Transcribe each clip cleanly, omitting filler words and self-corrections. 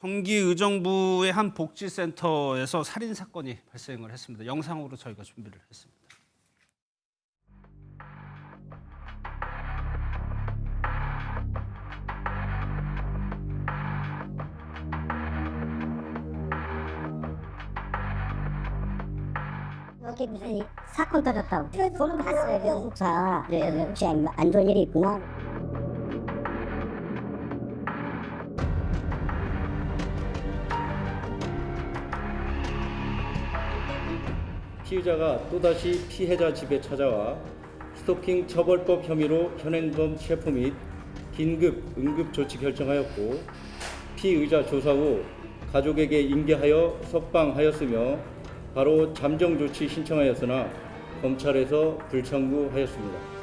경기 의정부의 한 복지센터에서 살인 사건이 발생을 했습니다. 영상으로 저희가 준비를 했습니다. 여기 무슨 사건 터졌다고 소문 봤어요. 그 목사. 그래, 혹시 안 좋은 일이 있구나. 피의자가 또다시 피해자 집에 찾아와 스토킹 처벌법 혐의로 현행범 체포 및 긴급 응급조치 결정하였고, 피의자 조사 후 가족에게 인계하여 석방하였으며 바로 잠정조치 신청하였으나 검찰에서 불청구하였습니다.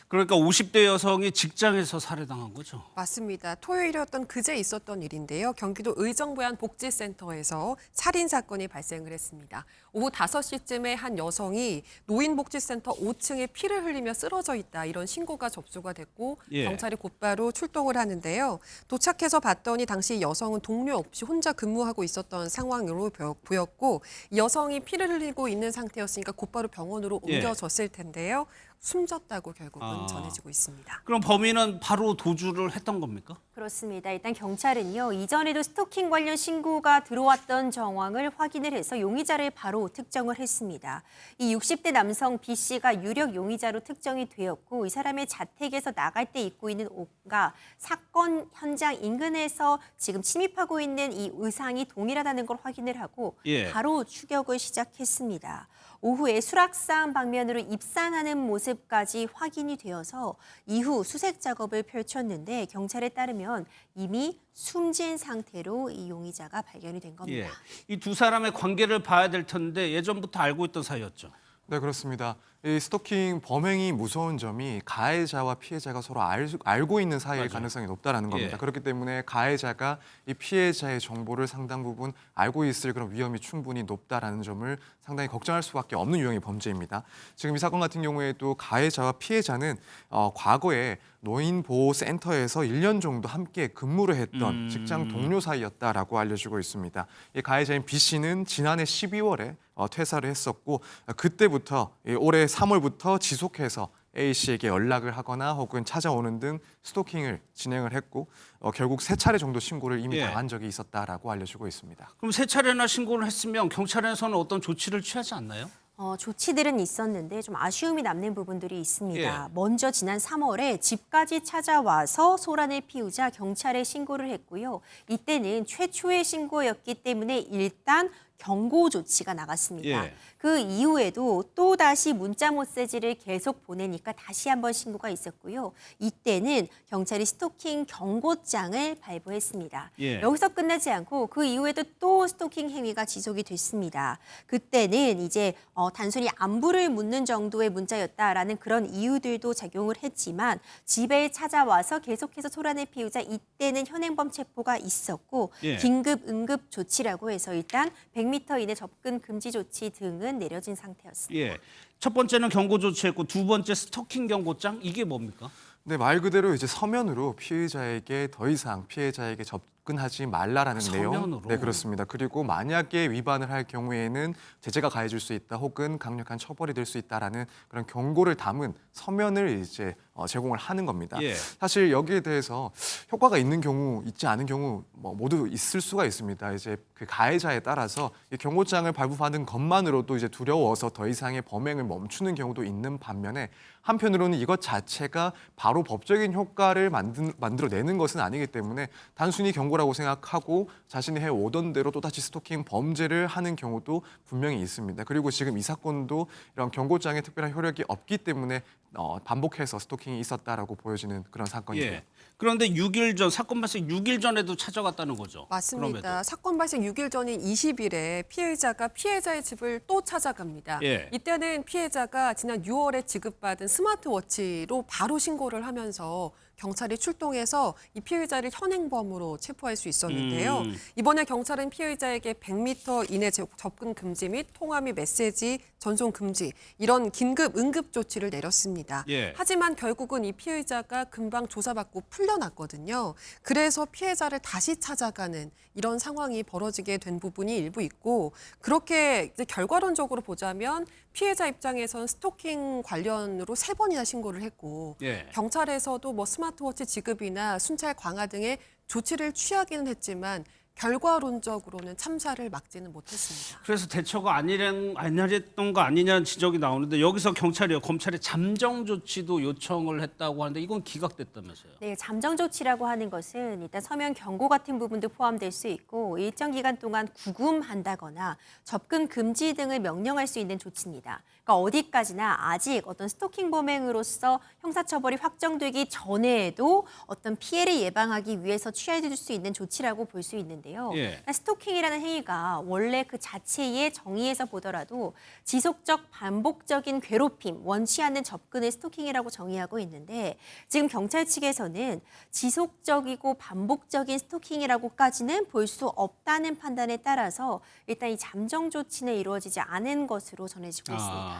그러니까 50대 여성이 직장에서 살해당한 거죠. 맞습니다. 토요일이었던 그제 있었던 일인데요. 경기도 의정부의 한 복지센터에서 살인 사건이 발생을 했습니다. 오후 5시쯤에 한 여성이 노인복지센터 5층에 피를 흘리며 쓰러져 있다, 이런 신고가 접수가 됐고 경찰이 곧바로 출동을 하는데요. 도착해서 봤더니 당시 여성은 동료 없이 혼자 근무하고 있었던 상황으로 보였고, 여성이 피를 흘리고 있는 상태였으니까 곧바로 병원으로 옮겨졌을 텐데요. 숨졌다고 결국은 전해지고 있습니다. 그럼 범인은 바로 도주를 했던 겁니까? 그렇습니다. 일단 경찰은요, 이전에도 스토킹 관련 신고가 들어왔던 정황을 확인을 해서 용의자를 바로 특정을 했습니다. 이 60대 남성 B 씨가 유력 용의자로 특정이 되었고, 이 사람의 자택에서 나갈 때 입고 있는 옷과 사건 현장 인근에서 지금 침입하고 있는 이 의상이 동일하다는 걸 확인을 하고 바로 추격을 시작했습니다. 오후에 수락산 방면으로 입산하는 모습까지 확인이 되어서 이후 수색 작업을 펼쳤는데, 경찰에 따르면 이미 숨진 상태로 이 용의자가 발견이 된 겁니다. 이 두 사람의 관계를 봐야 될 텐데 예전부터 알고 있던 사이였죠. 네, 그렇습니다. 이 스토킹 범행이 무서운 점이 가해자와 피해자가 서로 알고 있는 사이일 가능성이 높다는 겁니다. 그렇기 때문에 가해자가 이 피해자의 정보를 상당 부분 알고 있을 그런 위험이 충분히 높다는 점을 상당히 걱정할 수밖에 없는 유형의 범죄입니다. 지금 이 사건 같은 경우에도 가해자와 피해자는 과거에 노인보호센터에서 1년 정도 함께 근무를 했던 직장 동료 사이였다라고 알려지고 있습니다. 이 가해자인 B 씨는 지난해 12월에 퇴사를 했었고, 그때부터 올해 3월부터 지속해서 A 씨에게 연락을 하거나 혹은 찾아오는 등 스토킹을 진행을 했고, 결국 3차례 정도 신고를 이미 당한 적이 있었다라고 알려지고 있습니다. 그럼 3차례나 신고를 했으면 경찰에서는 어떤 조치를 취하지 않나요? 조치들은 있었는데 좀 아쉬움이 남는 부분들이 있습니다. 먼저 지난 3월에 집까지 찾아와서 소란을 피우자 경찰에 신고를 했고요. 이때는 최초의 신고였기 때문에 일단 경고 조치가 나갔습니다. 그 이후에도 또다시 문자 메시지를 계속 보내니까 다시 한번 신고가 있었고요. 이때는 경찰이 스토킹 경고장을 발부했습니다. 여기서 끝나지 않고 그 이후에도 또 스토킹 행위가 지속이 됐습니다. 그때는 이제 단순히 안부를 묻는 정도의 문자였다라는 그런 이유들도 작용을 했지만, 집에 찾아와서 계속해서 소란을 피우자 이때는 현행범 체포가 있었고, 긴급 응급 조치라고 해서 일단 100m 이내 접근 금지 조치 등은 내려진 상태였습니다. 첫 번째는 경고 조치했고 두 번째 스토킹 경고장, 이게 뭡니까? 네, 말 그대로 이제 서면으로 피해자에게 더 이상 피해자에게 접근하지 말라라는 내용. 서면으로? 네, 그렇습니다. 그리고 만약에 위반을 할 경우에는 제재가 가해질 수 있다, 혹은 강력한 처벌이 될 수 있다라는 그런 경고를 담은 서면을 이제 제공을 하는 겁니다. 사실 여기에 대해서 효과가 있는 경우, 있지 않은 경우 모두 있을 수가 있습니다. 이제 그 가해자에 따라서 이 경고장을 발부받은 것만으로도 이제 두려워서 더 이상의 범행을 멈추는 경우도 있는 반면에, 한편으로는 이것 자체가 바로 법적인 효과를 만들어내는 것은 아니기 때문에 단순히 경고라고 생각하고 자신이 해오던 대로 또다시 스토킹 범죄를 하는 경우도 분명히 있습니다. 그리고 지금 이 사건도 이런 경고장에 특별한 효력이 없기 때문에 반복해서 스토킹이 있었다라고 보여지는 그런 사건이죠. 그런데 6일 전, 사건 발생 6일 전에도 찾아갔다는 거죠? 맞습니다. 그럼에도. 사건 발생 6일 전인 20일에 피해자가 피해자의 집을 또 찾아갑니다. 이때는 피해자가 지난 6월에 지급받은 스마트워치로 바로 신고를 하면서 경찰이 출동해서 이 피해자를 현행범으로 체포할 수 있었는데요. 이번에 경찰은 피해자에게 100m 이내 접근 금지 및 통화 및 메시지 전송 금지 이런 긴급 응급 조치를 내렸습니다. 예. 하지만 결국은 이 피해자가 금방 조사받고 풀려났거든요. 그래서 피해자를 다시 찾아가는 이런 상황이 벌어지게 된 부분이 일부 있고 그렇게 이제 결과론적으로 보자면 피해자 입장에선 스토킹 관련으로 3번이나 신고를 했고 예. 경찰에서도 뭐 스마트워치 지급이나 순찰 강화 등의 조치를 취하기는 했지만 결과론적으로는 참사를 막지는 못했습니다. 그래서 대처가 아니랬던 거 아니냐는 지적이 나오는데 여기서 경찰이요 검찰이 잠정 조치도 요청을 했다고 하는데 이건 기각됐다면서요? 네, 잠정 조치라고 하는 것은 일단 서면 경고 같은 부분도 포함될 수 있고 일정 기간 동안 구금한다거나 접근 금지 등을 명령할 수 있는 조치입니다. 그러니까 어디까지나 아직 어떤 스토킹 범행으로서 형사처벌이 확정되기 전에도 어떤 피해를 예방하기 위해서 취해줄 수 있는 조치라고 볼 수 있는데요. 예. 스토킹이라는 행위가 원래 그 자체의 정의에서 보더라도 지속적 반복적인 괴롭힘, 원치 않는 접근을 스토킹이라고 정의하고 있는데 지금 경찰 측에서는 지속적이고 반복적인 스토킹이라고까지는 볼 수 없다는 판단에 따라서 일단 이 잠정 조치는 이루어지지 않은 것으로 전해지고 있습니다.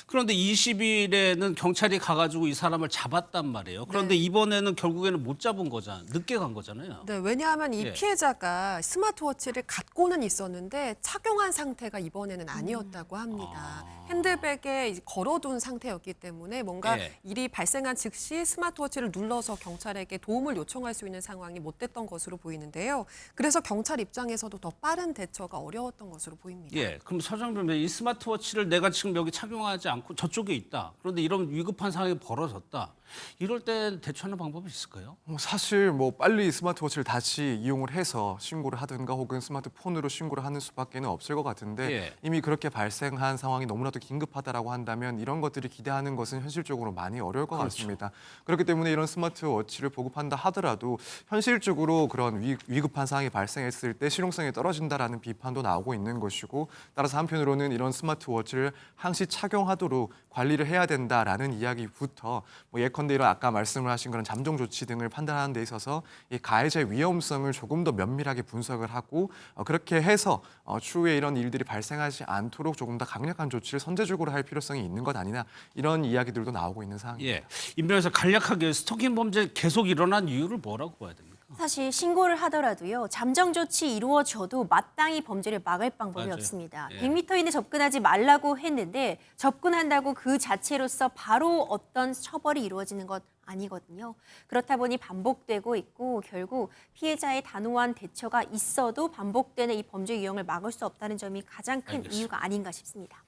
그런데 20일에는 경찰이 가가지고 이 사람을 잡았단 말이에요. 그런데 이번에는 결국에는 못 잡은 거잖아요. 늦게 간 거잖아요. 네, 왜냐하면 이 예. 피해자가 스마트워치를 갖고는 있었는데 착용한 상태가 이번에는 아니었다고 합니다. 핸드백에 이제 걸어둔 상태였기 때문에 뭔가 예. 일이 발생한 즉시 스마트워치를 눌러서 경찰에게 도움을 요청할 수 있는 상황이 못 됐던 것으로 보이는데요. 그래서 경찰 입장에서도 더 빠른 대처가 어려웠던 것으로 보입니다. 예, 그럼 서정변 이 스마트워치를 내가 지금 여기 착용하지 않고 저쪽에 있다. 그런데 이런 위급한 상황이 벌어졌다. 이럴 때 대처하는 방법이 있을까요? 사실 뭐 빨리 스마트워치를 다시 이용을 해서 신고를 하든가 혹은 스마트폰으로 신고를 하는 수밖에는 없을 것 같은데 예. 이미 그렇게 발생한 상황이 너무나도 긴급하다라고 한다면 이런 것들이 기대하는 것은 현실적으로 많이 어려울 것 같습니다. 그렇기 때문에 이런 스마트워치를 보급한다 하더라도 현실적으로 그런 위급한 상황이 발생했을 때 실용성이 떨어진다라는 비판도 나오고 있는 것이고 따라서 한편으로는 이런 스마트워치를 항시 착용하도록 관리를 해야 된다라는 이야기부터 뭐 예컨대 이런 아까 말씀을 하신 그런 잠정 조치 등을 판단하는 데 있어서 이 가해자의 위험성을 조금 더 면밀하게 분석을 하고 그렇게 해서 추후에 이런 일들이 발생하지 않도록 조금 더 강력한 조치를 선제적으로 할 필요성이 있는 것 아니냐 이런 이야기들도 나오고 있는 상황입니다. 예, 임변에서 간략하게 스토킹 범죄 계속 일어난 이유를 뭐라고 봐야 됩니까? 사실 신고를 하더라도요. 잠정 조치 이루어져도 마땅히 범죄를 막을 방법이 맞아요. 없습니다. 예. 100m 이내 접근하지 말라고 했는데 접근한다고 그 자체로서 바로 어떤 처벌이 이루어지는 것 아니거든요. 그렇다 보니 반복되고 있고 결국 피해자의 단호한 대처가 있어도 반복되는 이 범죄 유형을 막을 수 없다는 점이 가장 큰 알겠습니다. 이유가 아닌가 싶습니다.